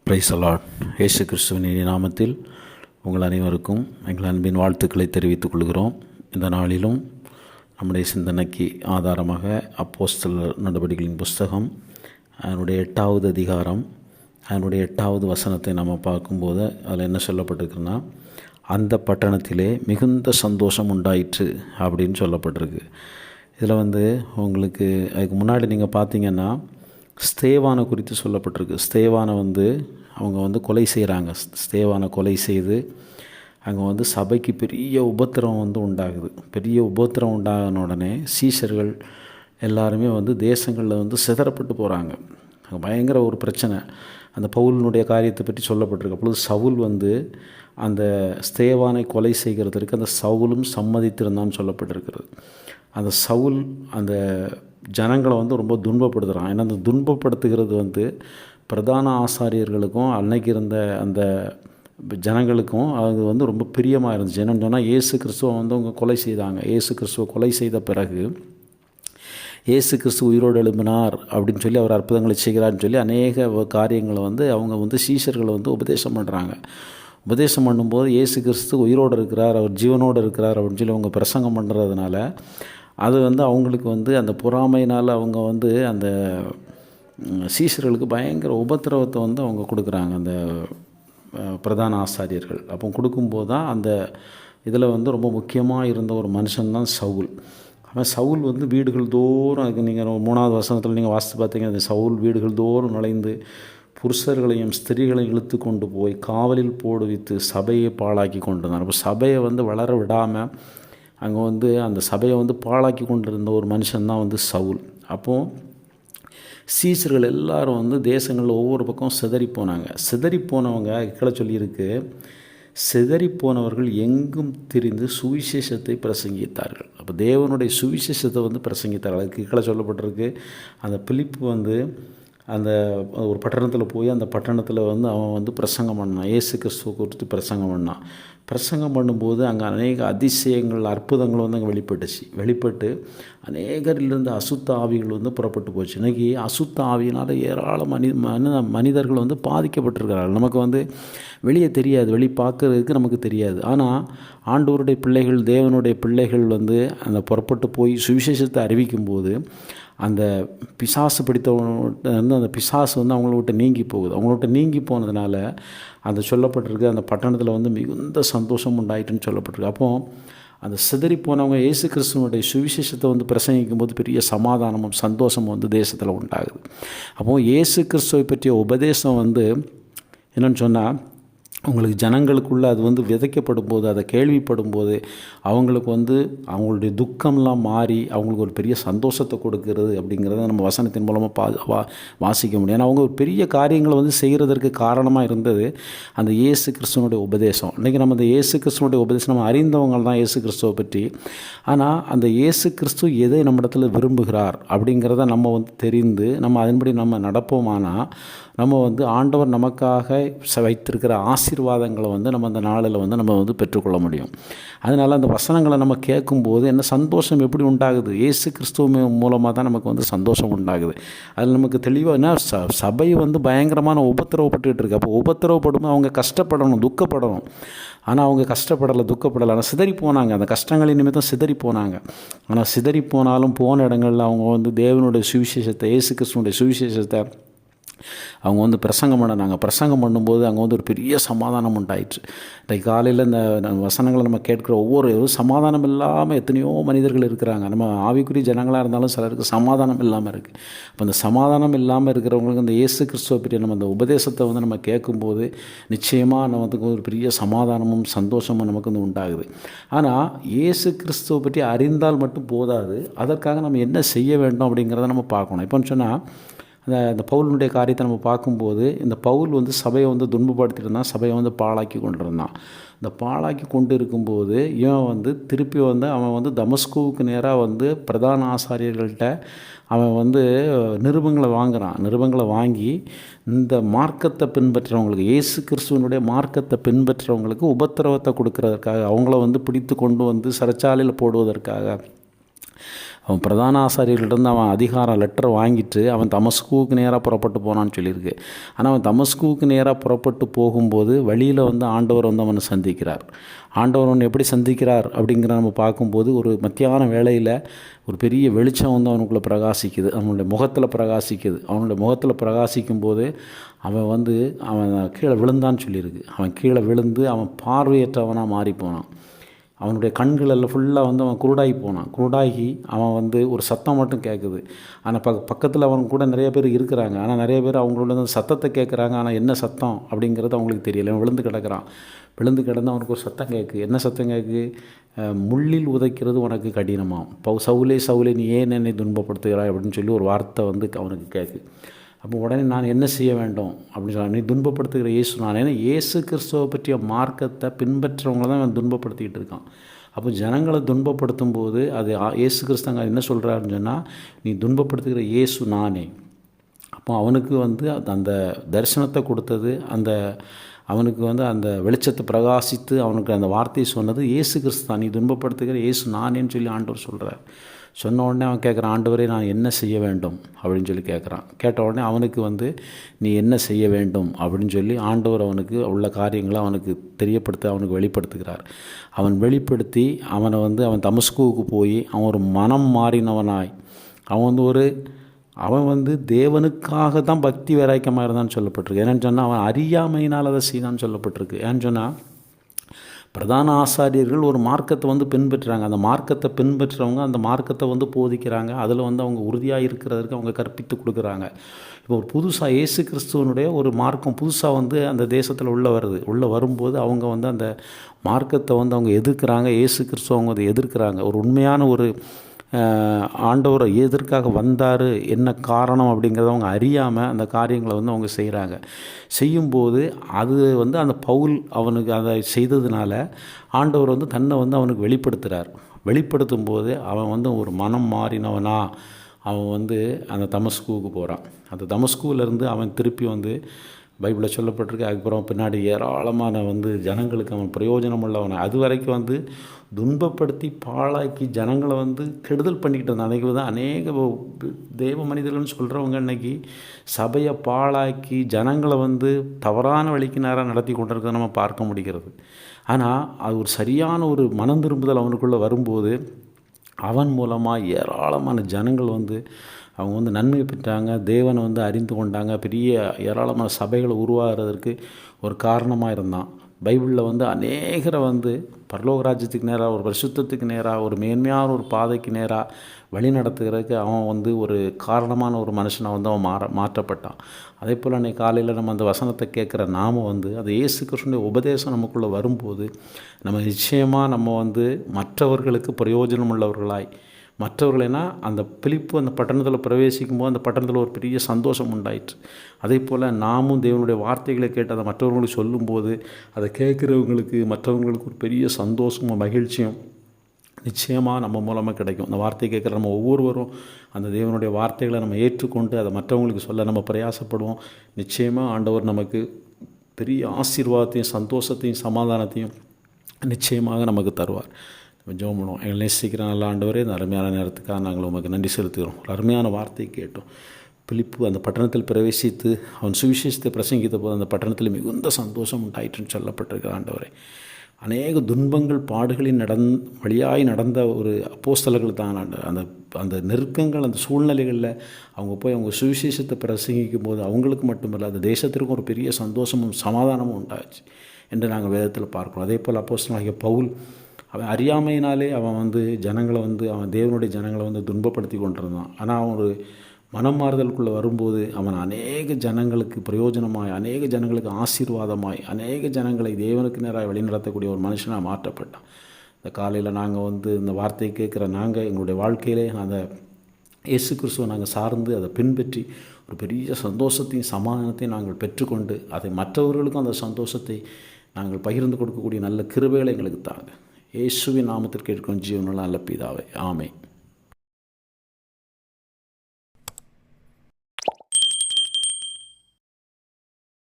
Price allot. இயேசு கிறிஸ்துவின் நாமத்தில் உங்கள் அனைவருக்கும் எங்கள் அன்பின் வாழ்த்துக்களை தெரிவித்துக் கொள்கிறோம். இந்த நாளிலும் நம்முடைய சிந்தனைக்கு ஆதாரமாக அப்போஸ்தலர் நடவடிக்கைகளின் புஸ்தகம் அதனுடைய 8வது அதிகாரம் அதனுடைய 8வது வசனத்தை நம்ம பார்க்கும்போது அதில் என்ன சொல்லப்பட்டிருக்குன்னா, அந்த பட்டணத்திலே மிகுந்த சந்தோஷம் உண்டாயிற்று அப்படின்னு சொல்லப்பட்டிருக்கு. இதில் உங்களுக்கு அதுக்கு முன்னாடி நீங்கள் பார்த்தீங்கன்னா ஸ்தேவானை குறித்து சொல்லப்பட்டிருக்கு. ஸ்தேவானை அவங்க கொலை செய்கிறாங்க. ஸ்தேவானை கொலை செய்து அங்கே சபைக்கு பெரிய உபத்திரம் உண்டாகுது. பெரிய உபத்திரம் உண்டாகின உடனே சீஷர்கள் எல்லாருமே தேசங்களில் சிதறப்பட்டு போகிறாங்க. அங்கே பயங்கர ஒரு பிரச்சனை. அந்த பவுலினுடைய காரியத்தை பற்றி சொல்லப்பட்டிருக்கு. அப்பொழுது சவுல் அந்த ஸ்தேவானை கொலை செய்கிறதற்கு அந்த சவுலும் சம்மதித்திருந்தான்னு சொல்லப்பட்டிருக்கிறது. அந்த சவுல் அந்த ஜனங்களை ரொம்ப துன்பப்படுத்துகிறான். ஏன்னா அந்த துன்பப்படுத்துகிறது பிரதான ஆசாரியர்களுக்கும் அன்னைக்கு இருந்த அந்த ஜனங்களுக்கும் அது ரொம்ப பிரியமாக இருந்துச்சு. என்னென்னு சொன்னால், இயேசு கிறிஸ்துவை அவங்க கொலை செய்தாங்க. இயேசு கிறிஸ்துவை கொலை செய்த பிறகு இயேசு கிறிஸ்து உயிரோடு எழும்பினார் அப்படின்னு சொல்லி அவர் அற்புதங்களை செய்கிறார்னு சொல்லி அநேக காரியங்களை அவங்க சீஷர்களை உபதேசம் பண்ணுறாங்க. உபதேசம் பண்ணும்போது இயேசு கிறிஸ்து உயிரோடு இருக்கிறார், அவர் ஜீவனோடு இருக்கிறார் அப்படின்னு சொல்லி அவங்க பிரசங்கம் பண்ணுறதுனால அது அவங்களுக்கு அந்த பொறாமையினால் அவங்க அந்த சீஷர்களுக்கு பயங்கர உபத்திரவத்தை அவங்க கொடுக்குறாங்க, அந்த பிரதான ஆசாரியர்கள். அப்போ கொடுக்கும்போது தான் அந்த இதில் ரொம்ப முக்கியமாக இருந்த ஒரு மனுஷன்தான் சவுல். அவன் சவுல் வீடுகள் தோறும், அதுக்கு நீங்கள் 3வது வசனத்தில் நீங்கள் வாசித்து பார்த்தீங்கன்னா, அந்த சவுல் வீடுகள் தோறும் நுழைந்து புருஷர்களையும் ஸ்திரீகளையும் இழுத்து கொண்டு போய் காவலில் போடுவித்து சபையை பாழாக்கி கொண்டு வந்தார். அப்போ சபையை வளர விடாமல் அங்கே அந்த சபையை பாழாக்கி கொண்டிருந்த ஒரு மனுஷன்தான் சவுல். அப்போது சீசர்கள் எல்லாரும் தேசங்களில் ஒவ்வொரு பக்கம் சிதறி போனாங்க. சிதறி போனவங்க கீழே சொல்லியிருக்கு, சிதறி போனவர்கள் எங்கும் திரிந்து சுவிசேஷத்தை பிரசங்கித்தார்கள். அப்போ தேவனுடைய சுவிசேஷத்தை பிரசங்கித்தார்கள். அதுக்கு கீழே சொல்லப்பட்டிருக்கு, அந்த பிலிப்பு அந்த ஒரு பட்டணத்தில் போய் அந்த பட்டணத்தில் அவன் பிரசங்கம் பண்ணான். இயேசு கிறிஸ்துவை குறித்து பிரசங்கம் பண்ணான். பிரசங்கம் பண்ணும்போது அங்கே அநேக அதிசயங்கள் அற்புதங்கள் அங்கே வெளிப்பட்டு அநேகரிலிருந்து அசுத்த ஆவிகள் புறப்பட்டு போச்சு. இன்றைக்கி அசுத்த ஆவியினால் ஏராளமான மனிதர்கள் பாதிக்கப்பட்டிருக்கிறார்கள். நமக்கு வெளியே தெரியாது, வெளியே பார்க்கறதுக்கு நமக்கு தெரியாது. ஆனால் ஆண்டவருடைய பிள்ளைகள், தேவனுடைய பிள்ளைகள் அந்த புறப்பட்டு போய் சுவிசேஷத்தை அறிவிக்கும்போது அந்த பிசாசு பிடித்தவங்க அந்த பிசாசு அவங்கள விட்டு நீங்கி போகுது. அவங்கள விட்டு நீங்கி போனதுனால அந்த சொல்லப்பட்டிருக்கு, அந்த பட்டணத்தில் மிகுந்த சந்தோஷம் உண்டாயிட்டுன்னு சொல்லப்பட்டிருக்கு. அப்போது அந்த சிதறி போனவங்க இயேசு கிறிஸ்துவனுடைய சுவிசேஷத்தை பிரசங்கிக்கும் போது பெரிய சமாதானமும் சந்தோஷமும் தேசத்தில் உண்டாகுது. அப்போது இயேசு கிறிஸ்துவை பற்றிய உபதேசம் என்னென்னு சொன்னால், உங்களுக்கு ஜனங்களுக்குள்ளே அது விதைக்கப்படும் போது, அதை கேள்விப்படும் போது அவங்களுக்கு அவங்களுடைய துக்கம்லாம் மாறி அவங்களுக்கு ஒரு பெரிய சந்தோஷத்தை கொடுக்கறது அப்படிங்கிறத நம்ம வசனத்தின் மூலமாக வாசிக்க முடியும். ஏன்னா அவங்க ஒரு பெரிய காரியங்களை செய்கிறதற்கு காரணமாக இருந்தது அந்த இயேசு கிறிஸ்துவனுடைய உபதேசம். இன்றைக்கி நம்ம அந்த இயேசு கிறிஸ்துவனுடைய உபதேசம் நம்ம அறிந்தவங்க தான் இயேசு கிறிஸ்துவை பற்றி. ஆனால் அந்த இயேசு கிறிஸ்து எதை நம்ம இடத்துல விரும்புகிறார் அப்படிங்கிறத நம்ம தெரிந்து நம்ம அதன்படி நம்ம நடப்போமானால் நம்ம ஆண்டவர் நமக்காக வைத்திருக்கிற ஆசீர்வாதங்களை நம்ம அந்த நாளில் நம்ம பெற்றுக்கொள்ள முடியும். அதனால் அந்த வசனங்களை நம்ம கேட்கும்போது என்ன சந்தோஷம் எப்படி உண்டாகுது? இயேசு கிறிஸ்துவ மூலமாக தான் நமக்கு சந்தோஷம் உண்டாகுது. அதில் நமக்கு தெளிவாக என்ன, சபை பயங்கரமான உபத்திரவப்பட்டுக்கிட்டு இருக்கு. அப்போ உபத்திரவப்படும் அவங்க கஷ்டப்படணும், துக்கப்படணும். ஆனால் அவங்க கஷ்டப்படலை, துக்கப்படலை. ஆனால் சிதறி போனாங்க, அந்த கஷ்டங்களின் நிமித்தம் சிதறி போனாங்க. ஆனால் சிதறி போனாலும் போன இடங்களில் அவங்க தேவனுடைய சுவிசேஷத்தை, இயேசு கிறிஸ்துவனுடைய சுவிசேஷத்தை அவங்க பிரசங்கம் பண்ணாங்க. பிரசங்கம் பண்ணும்போது அங்கே ஒரு பெரிய சமாதானம் உண்டாயிற்று. இன்றைக்கு காலையில் இந்த வசனங்களை நம்ம கேட்குற ஒவ்வொரு சமாதானம் இல்லாமல் எத்தனையோ மனிதர்கள் இருக்கிறாங்க. நம்ம ஆவிக்குரிய ஜனங்களாக இருந்தாலும் சிலருக்கு சமாதானம் இல்லாமல் இருக்குது. அப்போ அந்த சமாதானம் இல்லாமல் இருக்கிறவங்களுக்கு அந்த இயேசு கிறிஸ்துவை பற்றி நம்ம அந்த உபதேசத்தை நம்ம கேட்கும்போது நிச்சயமாக நமக்கு ஒரு பெரிய சமாதானமும் சந்தோஷமும் நமக்கு உண்டாகுது. ஆனால் இயேசு கிறிஸ்துவை பற்றி அறிந்தால் மட்டும் போதாது, அதற்காக நம்ம என்ன செய்ய வேண்டும் அப்படிங்கிறத நம்ம பார்க்கணும். இப்போன்னு சொன்னால், அந்த பவுலினுடைய காரியத்தை நம்ம பார்க்கும்போது, இந்த பவுல் சபையை துன்பப்படுத்திட்டு இருந்தான், சபையை பாழாக்கி கொண்டு இருந்தான். இந்த பாழாக்கி கொண்டு இருக்கும்போது இவன் திருப்பி அவன் தமஸ்குவுக்கு நேராக பிரதான ஆசாரியர்கள்ட்ட அவன் நிருபங்களை வாங்குகிறான். நிருபங்களை வாங்கி இந்த மார்க்கத்தை பின்பற்றுறவங்களுக்கு, இயேசு கிறிஸ்துவனுடைய மார்க்கத்தை பின்பற்றுறவங்களுக்கு உபத்திரவத்தை கொடுக்கறதுக்காக, அவங்கள பிடித்து கொண்டு சிறைச்சாலையில் போடுவதற்காக அவன் பிரதான ஆசாரியர்களிடம் அவன் அதிகாரம் லெட்டர் வாங்கிட்டு அவன் தமஸ்குவுக்கு நேராக புறப்பட்டு போனான்னு சொல்லியிருக்கு. ஆனால் அவன் தமஸ்குவுக்கு நேராக புறப்பட்டு போகும்போது வழியில் ஆண்டவர் அவனை சந்திக்கிறார். ஆண்டவர் அவனை எப்படி சந்திக்கிறார் அப்படிங்கிற நம்ம பார்க்கும்போது, ஒரு மத்தியான வேளையில் ஒரு பெரிய வெளிச்சம் அவனுக்குள்ளே பிரகாசிக்குது, அவனுடைய முகத்தில் பிரகாசிக்குது. அவனுடைய முகத்தில் பிரகாசிக்கும் போது அவன் அவன் கீழே விழுந்தான்னு சொல்லியிருக்கு. அவன் கீழே விழுந்து அவன் பார்வையற்றவனாக மாறி போனான். அவனுடைய கண்களெல்லாம் ஃபுல்லாக அவன் குருடாகி போனான். குருடாகி அவன் ஒரு சத்தம் மட்டும் கேட்குது. ஆனால் பக்கத்தில் அவன் கூட நிறைய பேர் இருக்கிறாங்க. ஆனால் நிறைய பேர் அவங்களோட சத்தத்தை கேட்குறாங்க. ஆனால் என்ன சத்தம் அப்படிங்கிறது அவங்களுக்கு தெரியல. அவன் விழுந்து கிடக்கிறான். விழுந்து கிடந்து அவனுக்கு ஒரு சத்தம் கேட்கு. என்ன சத்தம் கேட்கு? முள்ளில் உதைக்கிறது உனக்கு கடினமாம், சவுலே சவுலே நீ ஏன் என்னை துன்பப்படுத்துகிறாய் அப்படின்னு சொல்லி ஒரு வார்த்தை அவனுக்கு கேட்கு. அப்போ உடனே நான் என்ன செய்ய வேண்டும் அப்படின்னு சொன்னால், நீ துன்பப்படுத்துகிற இயேசு நான். ஏன்னா இயேசு கிறிஸ்துவை பற்றிய மார்க்கத்தை பின்பற்றவங்கள தான் அவன் துன்பப்படுத்திக்கிட்டு இருக்கான். அப்போ ஜனங்களை துன்பப்படுத்தும் போது அது இயேசு கிறிஸ்தவங்க என்ன சொல்கிறாருன்னு சொன்னால், நீ துன்பப்படுத்துகிற இயேசு நானே. அப்போ அவனுக்கு அந்த தரிசனத்தை கொடுத்தது, அவனுக்கு அந்த வெளிச்சத்தை பிரகாசித்து அவனுக்கு அந்த வார்த்தையை சொன்னது இயேசு கிறிஸ்து தான். நீ துன்பப்படுத்துகிற இயேசு நானேன்னு சொல்லி ஆண்டவர் சொல்கிறார். சொன்ன உடனே அவன் கேட்குறான், ஆண்டவரே நான் என்ன செய்ய வேண்டும் அப்படின்னு சொல்லி கேட்குறான். கேட்ட உடனே அவனுக்கு நீ என்ன செய்ய வேண்டும் அப்படின்னு சொல்லி ஆண்டவர் அவனுக்கு உள்ள காரியங்களை அவனுக்கு தெரியப்படுத்த அவனுக்கு வெளிப்படுத்துகிறார். அவன் வெளிப்படுத்தி அவனை அவன் தமஸ்குவுக்கு போய் அவன் ஒரு மனம் மாறினவனாய் அவன் தேவனுக்காக தான் பக்தி வைராக்கியமாக இருந்தான்னு சொல்லப்பட்டிருக்கு. ஏன்னு சொன்னால் அவன் அறியாமையினால் அதை செய்தான்னு சொல்லப்பட்டிருக்கு. ஏன்னு சொன்னால் பிரதான ஆசாரியர்கள் ஒரு மார்க்கத்தை பின்பற்றுறாங்க. அந்த மார்க்கத்தை பின்பற்றுறவங்க அந்த மார்க்கத்தை போதிக்கிறாங்க. அதில் அவங்க உறுதியாக இருக்கிறதுக்கு அவங்க கற்பித்து கொடுக்குறாங்க. இப்போ ஒரு புதுசாக இயேசு கிறிஸ்துவனுடைய ஒரு மார்க்கம் புதுசாக அந்த தேசத்தில் உள்ளே வரும்போது அவங்க அந்த மார்க்கத்தை அவங்க எதிர்க்கிறாங்க. இயேசு கிறிஸ்துவ அவங்க அதை எதிர்க்கிறாங்க. ஒரு உண்மையான ஒரு ஆண்டவர் எதற்காக வந்தார், என்ன காரணம் அப்படிங்கிறத அவங்க அறியாமல் அந்த காரியங்களை அவங்க செய்கிறாங்க. செய்யும்போது அது அந்த பவுல் அவனுக்கு அதை செய்ததுனால ஆண்டவர் தன்னை அவனுக்கு வெளிப்படுத்துகிறார். வெளிப்படுத்தும் போது அவன் ஒரு மனம் மாறினவனா அவன் அந்த தமஸ்குவுக்கு போகிறான். அந்த தமஸ்குவிலேருந்து அவன் திருப்பி பைபிளில் சொல்லப்பட்டிருக்கு. அதுக்கப்புறம் பின்னாடி ஏராளமான ஜனங்களுக்கு அவன் பிரயோஜனம் உள்ளவனை அது வரைக்கும் துன்பப்படுத்தி பாழாக்கி ஜனங்களை கெடுதல் பண்ணிக்கிட்டு இருந்தான். அன்றைக்கி அநேக தேவ மனிதர்கள்னு சொல்கிறவங்க அன்றைக்கி சபையை பாழாக்கி ஜனங்களை தவறான வழிக்கு நேராக நடத்தி கொண்டிருக்கிறத நம்ம பார்க்க முடிகிறது. ஆனால் அது ஒரு சரியான ஒரு மனம் திரும்புதல் அவனுக்குள்ளே வரும்போது அவன் மூலமாக ஏராளமான ஜனங்கள் அவங்க நன்மை பெற்றாங்க. தேவனை அறிந்து கொண்டாங்க. பெரிய ஏராளமான சபைகளை உருவாகிறதுக்கு ஒரு காரணமாக இருந்தான். பைபிளில் அநேகரை பரலோக ராஜ்யத்துக்கு நேராக, ஒரு பரிசுத்தத்துக்கு நேராக, ஒரு மேன்மையான ஒரு பாதைக்கு நேராக வழி நடத்துகிறதுக்கு அவன் ஒரு காரணமான ஒரு மனுஷனை அவன் மாற்றப்பட்டான். அதே போல் அன்றைக்கி காலையில் நம்ம அந்த வசனத்தை கேட்குற நாம் அது இயேசு கிறிஸ்துவினுடைய உபதேசம் நமக்குள்ளே வரும்போது நம்ம நிச்சயமாக நம்ம மற்றவர்களுக்கு பிரயோஜனம் உள்ளவர்களாய், மற்றவர்களைனா அந்த பிலிப்பு அந்த பட்டணத்தில் பிரவேசிக்கும்போது அந்த பட்டணத்தில் ஒரு பெரிய சந்தோஷம் உண்டாயிற்று. அதே போல் நாமும் தேவனுடைய வார்த்தைகளை கேட்டு அதை மற்றவர்களுக்கு சொல்லும்போது அதை கேட்குறவங்களுக்கு மற்றவங்களுக்கு ஒரு பெரிய சந்தோஷமும் மகிழ்ச்சியும் நிச்சயமாக நம்ம மூலமாக கிடைக்கும். அந்த வார்த்தையை கேட்குற நம்ம ஒவ்வொருவரும் அந்த தேவனுடைய வார்த்தைகளை நம்ம ஏற்றுக்கொண்டு அதை மற்றவங்களுக்கு சொல்ல நம்ம பிரயாசப்படுவோம். நிச்சயமாக ஆண்டவர் நமக்கு பெரிய ஆசீர்வாதத்தையும் சந்தோஷத்தையும் சமாதானத்தையும் நிச்சயமாக நமக்கு தருவார். ஜெபம் பண்ணுவோம். எங்களை நேசிக்கிற நல்ல ஆண்டவரே, இந்த அருமையான நேரத்துக்காக நாங்கள் உமக்கு நன்றி செலுத்துகிறோம். ஒரு அருமையான வார்த்தையை கேட்டோம். பிலிப்பு அந்த பட்டணத்தில் பிரவேசித்து அவன் சுவிசேஷத்தை பிரசங்கித்த போது அந்த பட்டணத்தில் மிகுந்த சந்தோஷம் உண்டாயிற்றுன்னு சொல்லப்பட்டிருக்கிற ஆண்டவரே, அநேக துன்பங்கள் பாடுகளின் வழியாய் நடந்த ஒரு அப்போஸ்தலர்கள் தான் அந்த நெருக்கங்கள், அந்த சூழ்நிலைகளில் அவங்க போய் அவங்க சுவிசேஷத்தை பிரசங்கிக்கும் போது அவங்களுக்கு மட்டுமல்ல அந்த தேசத்திற்கும் ஒரு பெரிய சந்தோஷமும் சமாதானமும் உண்டாச்சு என்று நாங்கள் வேதத்தில் பார்க்கிறோம். அதே போல் அப்போஸ்தலனாகிய பவுல் அவன் அறியாமையினாலே அவன் ஜனங்களை அவன் தேவனுடைய ஜனங்களை துன்பப்படுத்தி கொண்டிருந்தான். ஆனால் அவன் ஒரு மனம் மாறுதலுக்குள்ளே வரும்போது அவன் அநேக ஜனங்களுக்கு பிரயோஜனமாய், அநேக ஜனங்களுக்கு ஆசீர்வாதமாய், அநேக ஜனங்களை தேவனுக்கு நேராக வழிநடத்தக்கூடிய ஒரு மனுஷனாக மாற்றப்பட்டான். இந்த காலையில் நாங்கள் இந்த வார்த்தையை கேட்குற நாங்கள் எங்களுடைய வாழ்க்கையிலே அந்த இயேசு கிறிஸ்துவை நாங்கள் சார்ந்து அதை பின்பற்றி ஒரு பெரிய சந்தோஷத்தையும் சமாதானத்தையும் நாங்கள் பெற்றுக்கொண்டு அதை மற்றவர்களுக்கும் அந்த சந்தோஷத்தை நாங்கள் பகிர்ந்து கொடுக்கக்கூடிய நல்ல கிருபைகளை எங்களுக்கு தாங்க. இயேசுவின் நாமத்திற்கு கேட்கும் ஜீவனுள்ள நல்ல பிதாவே, ஆமென்.